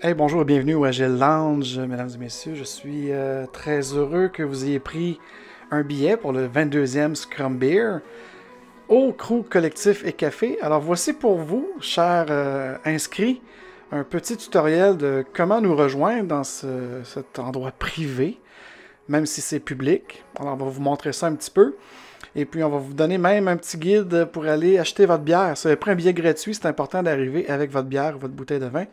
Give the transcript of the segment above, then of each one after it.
Hey, bonjour et bienvenue au Agile Lounge, mesdames et messieurs. Je suis très heureux que vous ayez pris un billet pour le 22e Scrum Beer au Crew Collectif et Café. Alors voici pour vous, chers inscrits, un petit tutoriel de comment nous rejoindre dans cet endroit privé, même si c'est public. Alors on va vous montrer ça un petit peu. Et puis, on va vous donner même un petit guide pour aller acheter votre bière. Si vous avez pris un billet gratuit, c'est important d'arriver avec votre bière ou votre bouteille de vin.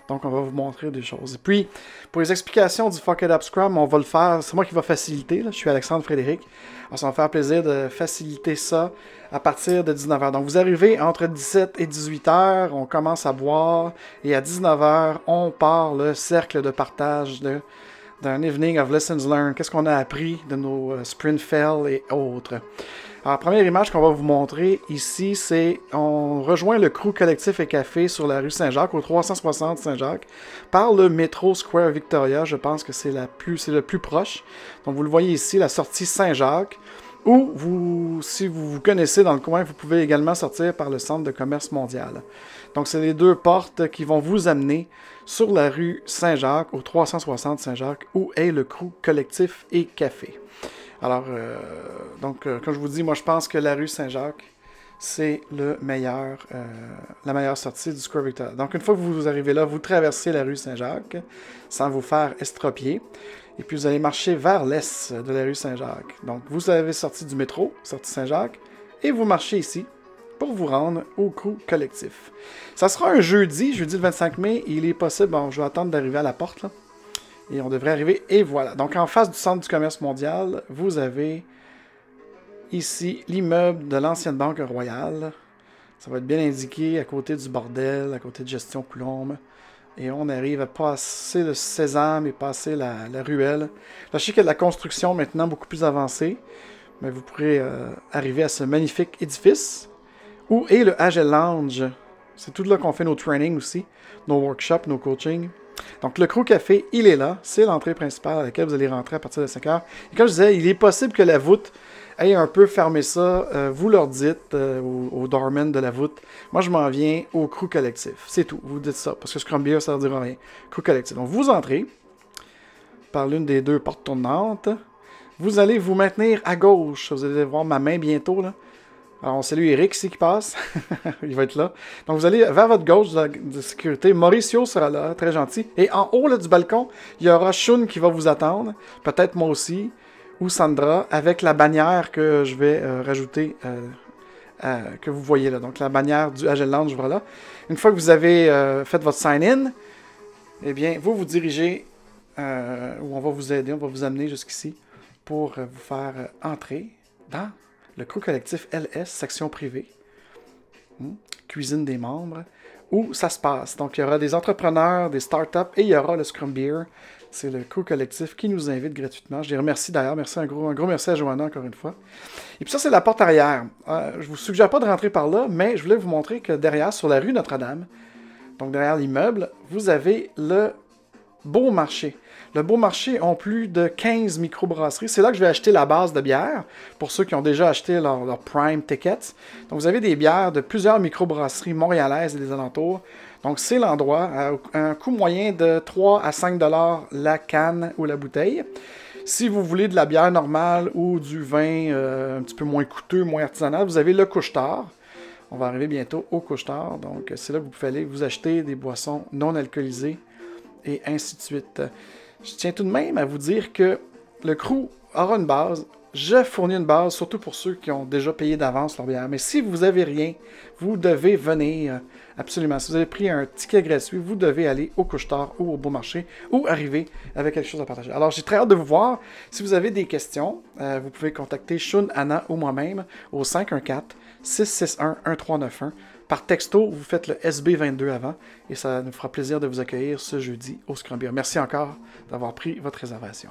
Donc, on va vous montrer des choses. Et puis, pour les explications du Fuck It Up Scrum, on va le faire. C'est moi qui va faciliter. Là. Je suis Alexandre Frédéric. Alors, ça va me faire plaisir de faciliter ça à partir de 19h. Donc, vous arrivez entre 17 et 18h. On commence à boire. Et à 19h, on part le cercle de partage d'un evening of lessons learned. Qu'est-ce qu'on a appris de nos sprint fails et autres. Alors, la première image qu'on va vous montrer ici, c'est on rejoint le Crew Collectif et Café sur la rue Saint-Jacques, au 360 Saint-Jacques, par le métro Square Victoria. Je pense que c'est le plus proche. Donc, vous le voyez ici, la sortie Saint-Jacques. Ou, si vous vous connaissez dans le coin, vous pouvez également sortir par le Centre de commerce mondial. Donc, c'est les deux portes qui vont vous amener sur la rue Saint-Jacques, au 360 Saint-Jacques, où est le Crew Collectif et Café. Alors, comme je vous dis, moi, je pense que la rue Saint-Jacques, c'est la meilleure sortie du Square Victoria. Donc, une fois que vous arrivez là, vous traversez la rue Saint-Jacques sans vous faire estropier. Et puis, vous allez marcher vers l'est de la rue Saint-Jacques. Donc, vous avez sorti du métro, sorti Saint-Jacques, et vous marchez ici pour vous rendre au Crew Collectif. Ça sera un jeudi le 25 mai. Il est possible, bon, je vais attendre d'arriver à la porte, là. Et on devrait arriver, et voilà. Donc, en face du Centre du commerce mondial, vous avez ici l'immeuble de l'ancienne Banque Royale. Ça va être bien indiqué à côté du bordel, à côté de Gestion Coulombe. Et on arrive à passer le sésame et passer la ruelle. Là, je sais qu'il y a de la construction maintenant beaucoup plus avancée, mais vous pourrez arriver à ce magnifique édifice. Où est le Agile Lounge? C'est tout là qu'on fait nos trainings aussi, nos workshops, nos coachings. Donc, le Crew Café, il est là. C'est l'entrée principale à laquelle vous allez rentrer à partir de 5h. Et comme je disais, il est possible que la voûte ait un peu fermé ça. Vous leur dites au doorman de la voûte, moi, je m'en viens au Crew Collectif. C'est tout. Vous dites ça. Parce que Scrum Beer, ça ne dira rien. Crew Collectif. Donc, vous entrez par l'une des deux portes tournantes. Vous allez vous maintenir à gauche. Vous allez voir ma main bientôt, là. Alors, on salue Eric ici qui passe. Il va être là. Donc, vous allez vers votre gauche de sécurité. Mauricio sera là, très gentil. Et en haut là, du balcon, il y aura Shun qui va vous attendre. Peut-être moi aussi. Ou Sandra, avec la bannière que je vais rajouter, que vous voyez là. Donc, la bannière du Agile Lounge, voilà. Une fois que vous avez fait votre sign-in, eh bien, vous vous dirigez, où on va vous aider, on va vous amener jusqu'ici pour vous faire entrer dans le Crew Collectif LS, section privée, cuisine des membres, où ça se passe. Donc, il y aura des entrepreneurs, des startups, et il y aura le Scrum Beer. C'est le Crew Collectif qui nous invite gratuitement. Je les remercie d'ailleurs. Merci, un gros merci à Johanna, encore une fois. Et puis ça, c'est la porte arrière. Je vous suggère pas de rentrer par là, mais je voulais vous montrer que derrière, sur la rue Notre-Dame, donc derrière l'immeuble, vous avez le Beau Marché. Le Beau Marché ont plus de 15 microbrasseries. C'est là que je vais acheter la base de bière, pour ceux qui ont déjà acheté leur Prime Tickets. Donc, vous avez des bières de plusieurs microbrasseries montréalaises et des alentours. Donc, c'est l'endroit, à un coût moyen de 3 à 5 $ la canne ou la bouteille. Si vous voulez de la bière normale ou du vin un petit peu moins coûteux, moins artisanal, vous avez le Couche-Tard. On va arriver bientôt au Couche-Tard. Donc, c'est là que vous pouvez aller vous acheter des boissons non alcoolisées et ainsi de suite. Je tiens tout de même à vous dire que le crew aura une base. Je fournis une base, surtout pour ceux qui ont déjà payé d'avance leur bière. Mais si vous n'avez rien, vous devez venir absolument. Si vous avez pris un ticket gratuit, vous devez aller au Couche-Tard ou au Beau Marché ou arriver avec quelque chose à partager. Alors, j'ai très hâte de vous voir. Si vous avez des questions, vous pouvez contacter Shun, Anna ou moi-même au 514-661-1391. Par texto, vous faites le SB22 avant et ça nous fera plaisir de vous accueillir ce jeudi au Scrum Beer. Merci encore d'avoir pris votre réservation.